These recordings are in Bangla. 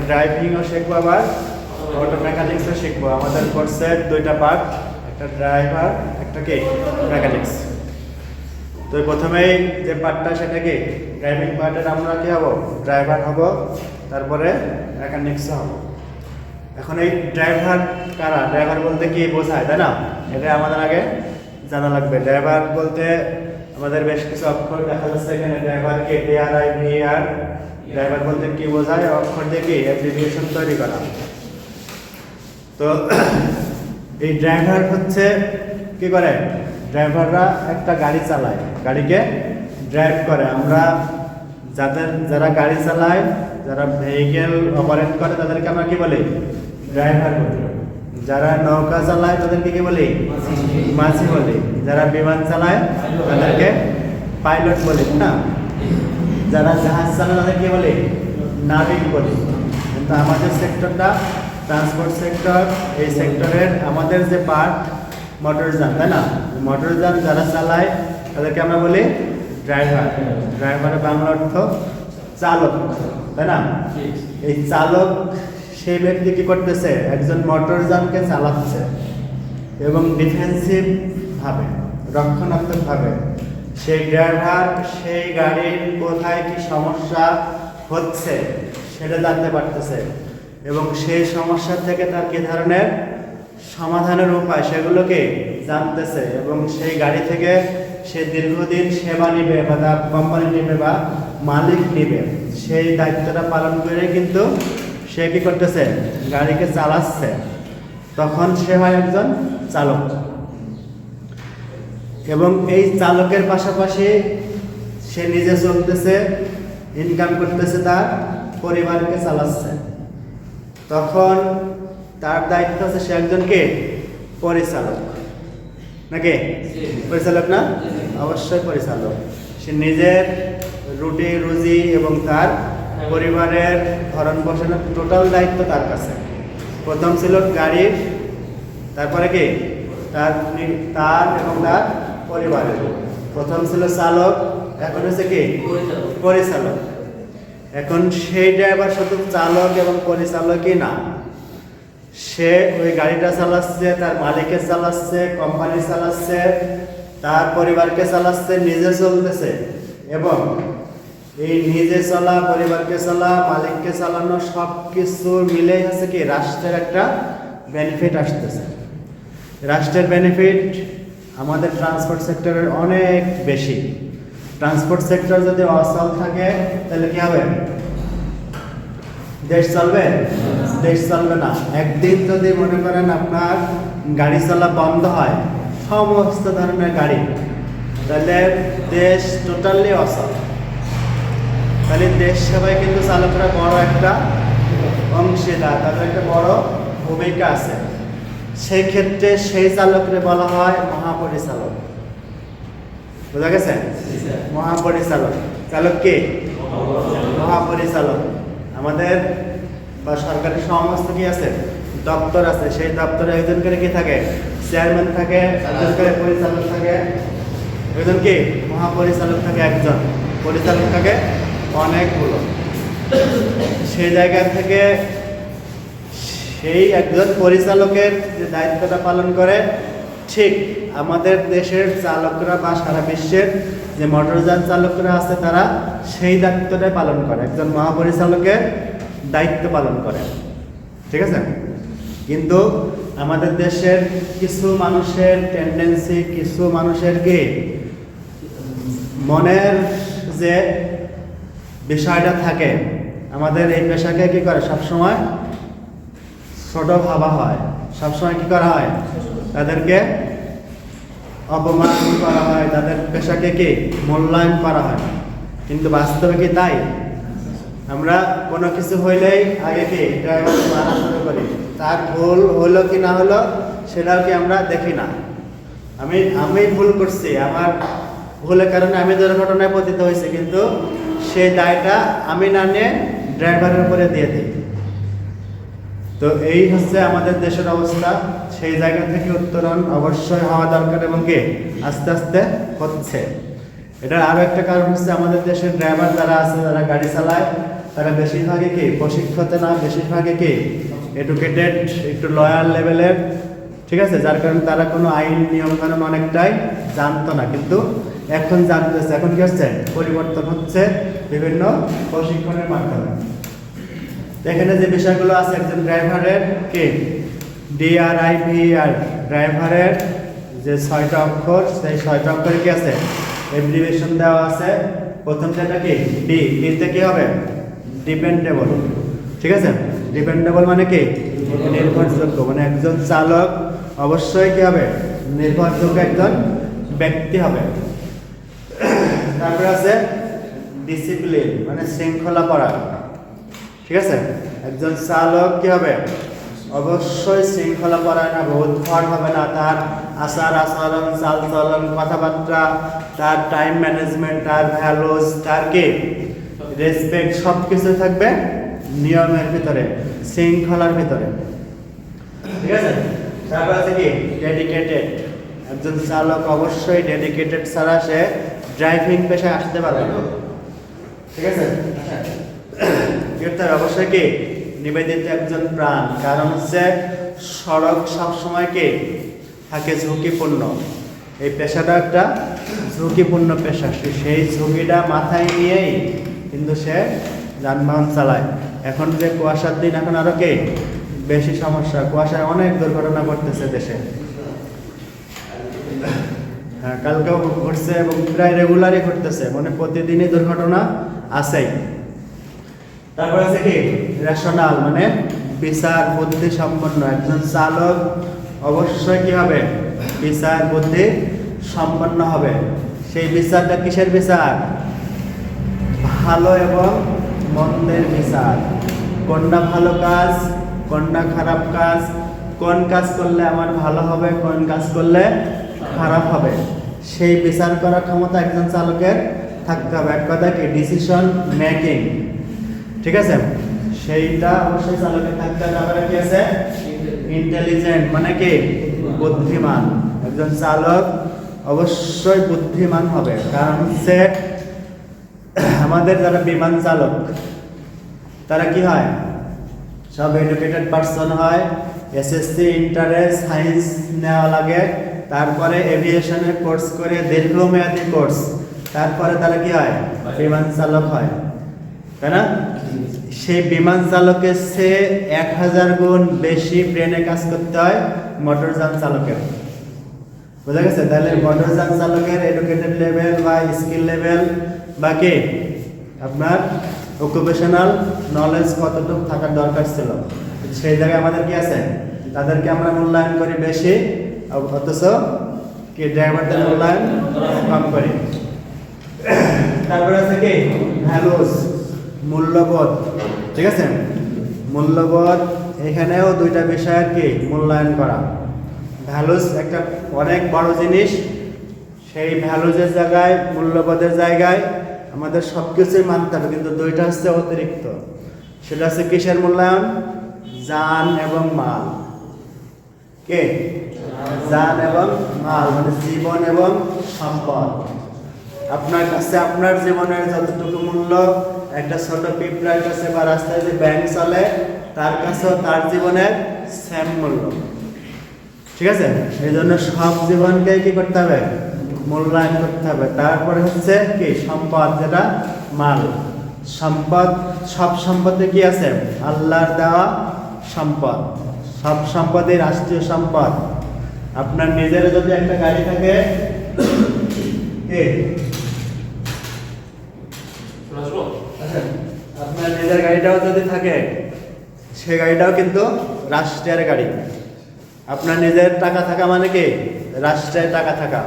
ড্রাইভিংও শিখবো, আবার অটো মেকানিক্সও শিখবো। আমাদের কোর্সের দুইটা পার্ট, একটা ড্রাইভার, একটা কি মেকানিক্স। তো প্রথমেই যে পার্টটা সেটা কি ড্রাইভিং পার্টের আমরা কি হব, ড্রাইভার হব, তারপরে মেকানিক্স হব। এখন এই ড্রাইভার কারা, ড্রাইভার বলতে কি বোঝায়, তাই না? এটা আমাদের আগে জানা লাগবে। ড্রাইভার বলতে আমাদের বেশ কিছু অক্ষর দেখা যাচ্ছে এখানে। ড্রাইভার কে DRIVR, ড্রাইভার বলতে কি বোঝায়, অক্ষর দিয়ে কি অ্যাপ্লিকেশন তৈরি করা। তো এই ড্রাইভার হচ্ছে কি করে, ড্রাইভাররা একটা গাড়ি চালায়, গাড়িকে ড্রাইভ করে। আমরা যারা গাড়ি চালায়, যারা ভেহিকেল অপারেট করে তাদেরকে আমরা কি বলি, ড্রাইভার বলি। যারা নৌকা চালায় তাদেরকে কি বলি, মাঝি বলি। যারা বিমান চালায় তাদেরকে পাইলট বলি না। যারা জাহাজ চালায় তাদেরকে বলি নাবিক বলি। কিন্তু আমাদের সেক্টরটা ট্রান্সপোর্ট সেক্টর, এই সেক্টরের আমাদের যে পার্ট মোটরযান, তাই না? মোটরযান যারা চালায় তাদেরকে আমরা বলি ড্রাইভার। ড্রাইভারের বাংলা অর্থ চালক, তাই না? এই চালক সেই ব্যক্তি কি করতেছে, একজন মোটরযানকে চালাচ্ছে এবং ডিফেন্সিভ ভাবে, রক্ষণাত্মক ভাবে। সেই ড্রাইভার সেই গাড়ির কোথায় কি সমস্যা হচ্ছে সেটা জানতে পারতেছে এবং সেই সমস্যা থেকে তার কি ধরনের সমাধানের উপায় সেগুলোকে জানতেছে এবং সেই গাড়ি থেকে সে দীর্ঘদিন সেবা নিবে বা তার কোম্পানি নিবে বা মালিক নিবে, সেই দায়িত্বটা পালন করে কিন্তু সে কি করতেছে, গাড়িকে চালাচ্ছে। তখন সে হয় একজন চালক। এবং এই চালকের পাশাপাশি সে নিজে চলতেছে, ইনকাম করতেছে, তার পরিবারকে চালাচ্ছে। তখন তার দায়িত্ব হচ্ছে সে একজনকে পরিচালক, নাকি? পরিচালক না? অবশ্যই পরিচালক। সে নিজের রুটি রুজি এবং তার পরিবারের ভরণ পোষণের টোটাল দায়িত্ব তার কাছে। প্রথম ছিল গাড়ির, তারপরে কি তার এবং তার পরিবারের। প্রথম ছিল চালক, এখন হচ্ছে কি পরিচালক। এখন সেই ড্রাইভার শুধু চালক এবং পরিচালকই না, সে ওই গাড়িটা চালাচ্ছে, তার মালিকের চালাচ্ছে, কোম্পানি চালাচ্ছে, তার পরিবারকে চালাচ্ছে, নিজে চলতেছে। এবং এই নিজে চলা, পরিবারকে চলা, মালিককে চালানো সব কিছু মিলেই হচ্ছে কি রাষ্ট্রের একটা বেনিফিট আসতেছে। রাষ্ট্রের বেনিফিট আমাদের ট্রান্সপোর্ট সেক্টরের অনেক বেশি। ট্রান্সপোর্ট সেক্টর যদি অচল থাকে তাহলে কি হবে, দেশ চলবে? দেশ চলবে না। একদিন যদি মনে করেন আপনার গাড়ি চলা বন্ধ হয়, সমস্ত ধরনের গাড়ি, তাহলে দেশ টোটালি অচল। তাহলে দেশ সেবায় কিন্তু চালকরা বড় একটা অংশীদার, তাদের একটা বড় ভূমিকা আছে। সেই ক্ষেত্রে সেই চালকরে বলা হয় মহাপরিচালক। বোঝা গেছে? মহাপরিচালক। চালক কে? মহাপরিচালক। আমাদের বা সরকারি সমস্ত কি আছে, দপ্তর আছে, সেই দপ্তরে একজন করে কি থাকে, চেয়ারম্যান থাকে, একজন করে পরিচালক থাকে, একজন কি মহাপরিচালক থাকে, একজন পরিচালক থাকে অনেকগুলো। সেই জায়গা থেকে সেই একজন পরিচালকের যে দায়িত্বটা পালন করে, ঠিক আমাদের দেশের চালকরা বা সারা বিশ্বের যে মোটরযান চালকরা আছে তারা সেই দায়িত্বটাই পালন করে, একজন মহাপরিচালকের দায়িত্ব পালন করে। ঠিক আছে? কিন্তু আমাদের দেশের কিছু মানুষের টেন্ডেন্সি, কিছু মানুষের কি মনের যে বিষয়টা থাকে, আমাদের এই পেশাকে কি করে সবসময় ছোট ভাবা হয়, সবসময় কি করা হয়, তাদেরকে অপমান করা হয়, তাদের পেশাকে কি মূল্যায়ন করা হয়। কিন্তু বাস্তবে কি তাই? আমরা কোনো কিছু হইলেই আগে কি ড্রাইভারকে মানা শুরু করি, তার ভুল হলো কি না হলো সেটাও কি আমরা দেখি না। আমি ভুল করছি, আমার ভুলের কারণে আমি দুর্ঘটনায় পতিত হয়েছি, কিন্তু সেই দায়টা আমি না নিয়ে ড্রাইভারের উপরে দিয়ে দিই। তো এই হচ্ছে আমাদের দেশের অবস্থা। সেই জায়গা থেকে উত্তরণ অবশ্যই হওয়া দরকার এবং কি আস্তে আস্তে হচ্ছে। এটার আরো একটা কারণ হচ্ছে আমাদের দেশের ড্রাইভার যারা আছে, যারা গাড়ি চালায়, তারা বেশিরভাগই কি প্রশিক্ষিত না, বেশিরভাগই কি এডুকেটেড, একটু লয়ার লেভেলের, ঠিক আছে, যার কারণে তারা কোনো আইন নিয়মকানুন অনেকটাই জানতো না, কিন্তু এখন জানতেছে। এখন কি হচ্ছে, পরিবর্তন হচ্ছে বিভিন্ন প্রশিক্ষণের মাধ্যমে। এখানে যে বিষয়গুলো আছে, একজন ড্রাইভারের কি DRIVR, ড্রাইভারের যে 6টা অক্ষর, সেই 6টা অক্ষরে কি আছে, এব্রিভিয়েশন দেওয়া আছে। প্রথম যেটা কি ডিতে কি হবে, ডিপেন্ডেবল, ঠিক আছে। ডিপেন্ডেবল মানে কি, নির্ভরযোগ্য, মানে একজন চালক অবশ্যই কি হবে, নির্ভরযোগ্য একজন ব্যক্তি হবে। তারপরে আছে ডিসিপ্লিন, মানে শৃঙ্খলা করা, ঠিক আছে। একজন চালক কি হবে, অবশ্যই শৃঙ্খলা পরায়ণ হবে, উদ্ভট হবে না। তার আচার আচরণ, চাল চলন, কথাবার্তা, তার টাইম ম্যানেজমেন্ট, তার ভ্যালুস, তার কি রেসপেক্ট, সব কিছু থাকবে নিয়মের ভিতরে, শৃঙ্খলার ভিতরে, ঠিক আছে। তারপর আছে কি ডেডিকেটেড, একজন চালক অবশ্যই ডেডিকেটেড ছাড়া সে ড্রাইভিং পেশায় আসতে পারবে না, ঠিক আছে। অবশ্যই কি নিবেদিত একজন প্রাণ, কারণ হচ্ছে সড়ক সবসময় কি থাকে ঝুঁকিপূর্ণ। এই পেশাটা একটা ঝুঁকিপূর্ণ পেশা, সেই ঝুঁকিটা মাথায় নিয়েই কিন্তু সে যানবাহন চালায়। এখন যে কুয়াশার দিন, এখন আরো কি বেশি সমস্যা, কুয়াশায় অনেক দুর্ঘটনা ঘটতেছে দেশে। হ্যাঁ, কালকেও ঘটছে এবং প্রায় রেগুলারই ঘটতেছে, মানে প্রতিদিনই দুর্ঘটনা আছেই। তারপর আছে কি রেশনাল, মানে বিচার বুদ্ধি সম্পন্ন, একজন চালক অবশ্যই কি হবে, বিচার বুদ্ধি সম্পন্ন হবে। সেই বিচারটা কিসের বিচার, ভালো এবং মন্দের বিচার, কোনটা ভালো কাজ, কোনটা খারাপ কাজ, কোন কাজ করলে আমার ভালো হবে, কোন কাজ করলে খারাপ হবে, সেই বিচার করার ক্ষমতা একজন চালকের থাকতে হবে। এক কথা কি ডিসিশন মেকিং, ঠিক আছে, সেইটা অবশ্যই চালকের থাকতে হবে। তারপরে কি আছে ইন্টেলিজেন্ট, মানে কি বুদ্ধিমান, একজন চালক অবশ্যই বুদ্ধিমান হবে। কারণ হচ্ছে আমাদের যারা বিমান চালক তারা কি হয়, সব এডুকেটেড পারসন হয়, এসএসসি ইন্টারে সায়েন্স নেওয়া লাগে, তারপরে এভিয়েশনের কোর্স করে দীর্ঘমেয়াদী কোর্স, তারপরে তারা কি হয়, বিমান চালক হয়, তাই না। সেই বিমান চালকের সে 1000 গুণ বেশি ব্রেনে কাজ করতে হয় মোটরযান চালকের, বোঝা গেছে। তাহলে মোটরযান চালকের এডুকেটেড লেভেল বা স্কিল লেভেল বা কি আপনার অকুপেশনাল নলেজ কতটুকু থাকার দরকার ছিল, সেই জায়গায় আমাদের কি আছে, তাদেরকে আমরা মূল্যায়ন করি বেশি, অথচ কি ড্রাইভারদের মূল্যায়ন কম করি। তারপরে আছে কি ভ্যালুস, মূল্যবোধ, ঠিক আছে। মূল্যবোধ, এখানেও দুইটা বিষয়ের কি মূল্যায়ন করা। ভ্যালুস একটা অনেক বড় জিনিস, সেই ভ্যালুজের জায়গায়, মূল্যবোধের জায়গায় আমাদের সব কিছুই মানতে হবে, কিন্তু দুইটা হচ্ছে অতিরিক্ত। সেটা হচ্ছে কিসের মূল্যায়ন, জান এবং মাল, কে জান এবং মাল, মানে জীবন এবং সম্পদ। আপনার কাছে আপনার জীবনের যতটুকু মূল্য, একটা ছোট পিঁপড়ার কাছে বা রাস্তায় যে ব্যাংক চলে তার কাছেও তার জীবনের সেম মূল্য, ঠিক আছে। এই জন্য সব জীবনকে কি করতে হবে, মূল্যায়ন করতে হবে। তারপরে হচ্ছে কি সম্পদ, যেটা মাল, সম্পদ, সব সম্পদে কি আছে, আল্লাহর দেওয়া সম্পদ, সব সম্পদই রাষ্ট্রীয় সম্পদ। আপনার নিজের যদি একটা গাড়ি থাকে, আপনার নিজের গাড়িটাও যদি থাকে, সেই গাড়িটাও কিন্তু রাষ্ট্রের গাড়ি। আপনার নিজের টাকা থাকা মানে কি রাষ্ট্রের টাকা থাকা।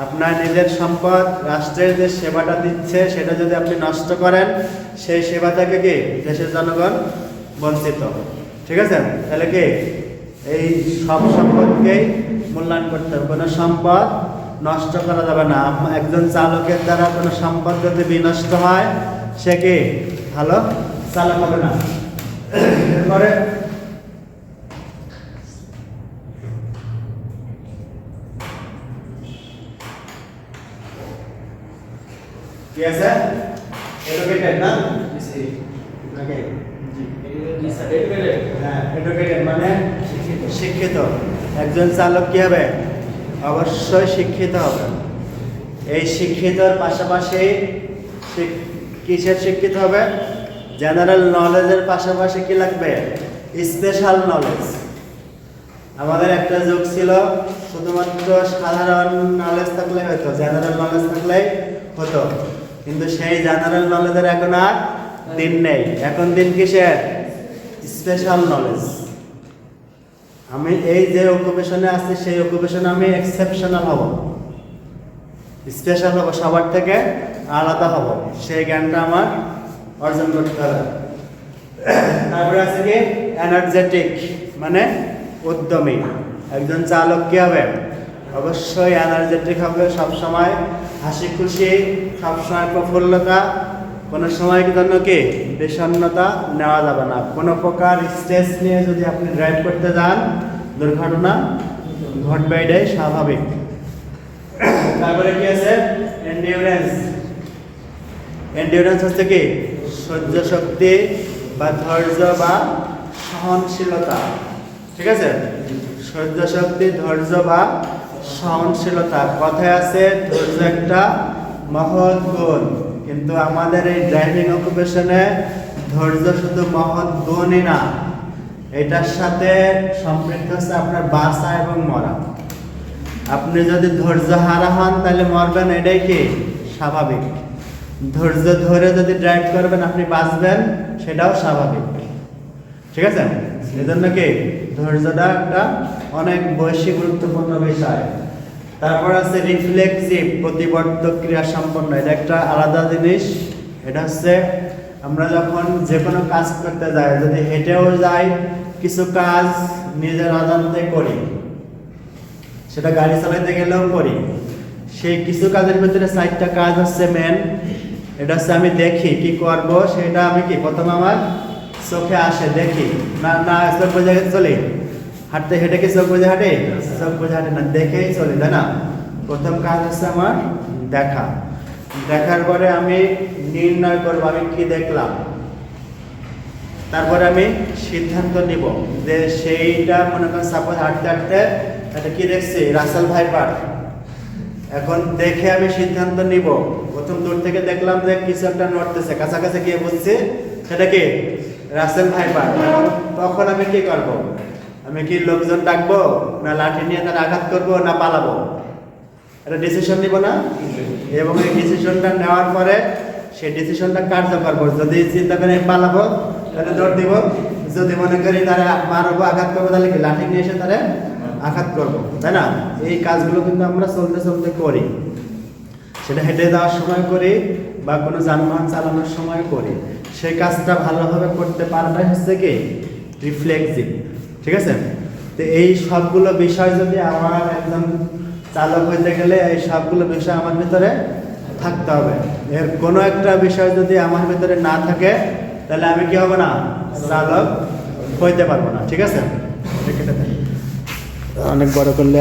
আপনার নিজের সম্পদ, রাষ্ট্রের যে সেবাটা দিচ্ছে সেটা যদি আপনি নষ্ট করেন, সেই সেবা থেকে কি দেশের জনগণ বঞ্চিত, ঠিক আছে। তাহলে কি এই সব সম্পদকেই মূল্যায়ন করতে হবে, কোনো সম্পদ নষ্ট করা যাবে না। একজন চালকের দ্বারা কোনো সম্পদ যদি বিনষ্ট হয়, সে কি ভালো চালক হবে না। এরপরে কি আছে, এডুকেটেড না, নাকি? হ্যাঁ, এডুকেটেড মানে শিক্ষিত। একজন চালক কি হবে? অবশ্যই শিক্ষিত হবে। এই শিক্ষিতর পাশাপাশি কিসের শিক্ষিত হবে? জেনারেল নলেজের পাশাপাশি কি লাগবে? Special knowledge. আমাদের একটা যুগ ছিল শুধুমাত্র সাধারণ নলেজ থাকলে হতো, জেনারেল নলেজ থাকলেই হতো, কিন্তু সেই জেনারেল নলেজের এখন আর দিন নেই। এখন দিন কিসের? Special knowledge. আমি এই যে অকুপেশনে আছি সেই অকুপেশনে আমি এক্সেপশনাল হব, স্পেশাল হব, সবার থেকে আলাদা হব, সেই জ্ঞানটা আমার অর্জন করতে হবে। তারপরে আছে কি এনার্জেটিক মানে উদ্যমী। একজন চালক কি হবে? অবশ্যই এনার্জেটিক হবে, সবসময় হাসি খুশি, সবসময় প্রফুল্লতা, কোনো সময় জন্য কি বিষণ্ণতা নেওয়া যাবে না। কোনো প্রকার স্ট্রেস নিয়ে যদি আপনি ড্রাইভ করতে যান, দুর্ঘটনা ঘটবে, এটাই স্বাভাবিক। তারপরে কি আছে? এন্ডিউরেন্স। এন্ডিউরেন্স হচ্ছে কি সহ্য শক্তি বা ধৈর্য বা সহনশীলতা। ঠিক আছে? সহ্য শক্তি, ধৈর্য বা সহনশীলতা। কথায় আছে ধৈর্য একটা মহৎ গুণ, কিন্তু আমাদের এই ড্রাইভিং অকুপেশনে ধৈর্য শুধু মহৎ গুণই না, এটার সাথে সম্পৃক্ত হচ্ছে আপনার বাঁচা এবং মরা। আপনি যদি ধৈর্য হারা হন তাহলে মরবেন, এটাই কি স্বাভাবিক। ধৈর্য ধরে যদি ড্রাইভ করবেন আপনি বাঁচবেন, সেটাও স্বাভাবিক। ঠিক আছে? এজন্য কি ধৈর্যটা একটা অনেক বেশি গুরুত্বপূর্ণ বিষয়। তারপর আছে রিফ্লেক্সিভ, প্রতিবর্তক ক্রিয়া সম্পন্ন। এটা একটা আলাদা জিনিস। এটা হচ্ছে আমরা যখন যে কোনো কাজ করতে যাই, যদি হেঁটেও যাই, কিছু কাজ নিজের অজান্তে করি, সেটা গাড়ি চালাতে গেলেও করি। সেই কিছু কাজের ভিতরে 4টা কাজ হচ্ছে মেন। এটা হচ্ছে আমি দেখি কি করব, সেটা আমি কি প্রথম আমার চোখে আসে, দেখি না, না চোখ বুঝে চলি। হাঁটতে হেঁটে কি চোখ বুঝে হাঁটে? চোখ বুঝে হাঁটে না, দেখেই চলি, তাই না? প্রথম কাজ হচ্ছে আমার দেখা। দেখার পরে আমি নির্ণয় করবো আমি কি দেখলাম। তারপরে আমি সিদ্ধান্ত নিব যে সেইটা মনে করেন সাপোজ হাঁটতে হাঁটতে এটা কি দেখছি? Russell viper. এখন দেখে আমি সিদ্ধান্ত নিব। প্রথম দূর থেকে দেখলাম যে কিছু একটা নড়তেছে, কাছাকাছি গিয়ে বুঝছি সেটা কি রাসেল ভাইপার। তখন আমি কি করব? আমি কি লোকজন ডাকবো, না লাঠি নিয়ে তার আঘাত করব, না পালাবো? একটা ডিসিশন নিব না? এবং এই ডিসিশনটা নেওয়ার পরে সেই ডিসিশনটা কার্যকর করবো। যদি চিন্তা করে পালাবো তাহলে দৌড় দিব, যদি মনে করি তারা মারবো, আঘাত করবো, তাহলে কি লাঠি নিয়ে এসে তারা আঘাত করবো, তাই না? এই কাজগুলো কিন্তু আমরা চলতে চলতে করি। সেটা হেঁটে যাওয়ার সময় করি বা কোনো যানবাহন চালানোর সময় করি। সেই কাজটা ভালোভাবে করতে পারবে হচ্ছে কি রিফ্লেক্সিভ। ঠিক আছে? তো এই সবগুলো বিষয় যদি আমার একজন চালক হইতে গেলে এই সবগুলো বিষয় আমার ভিতরে থাকতে হবে। এর কোনো একটা বিষয় যদি আমার ভিতরে না থাকে তাহলে আমি কি হব না? চালক হইতে পারবো না। ঠিক আছে? অনেক বড় করলে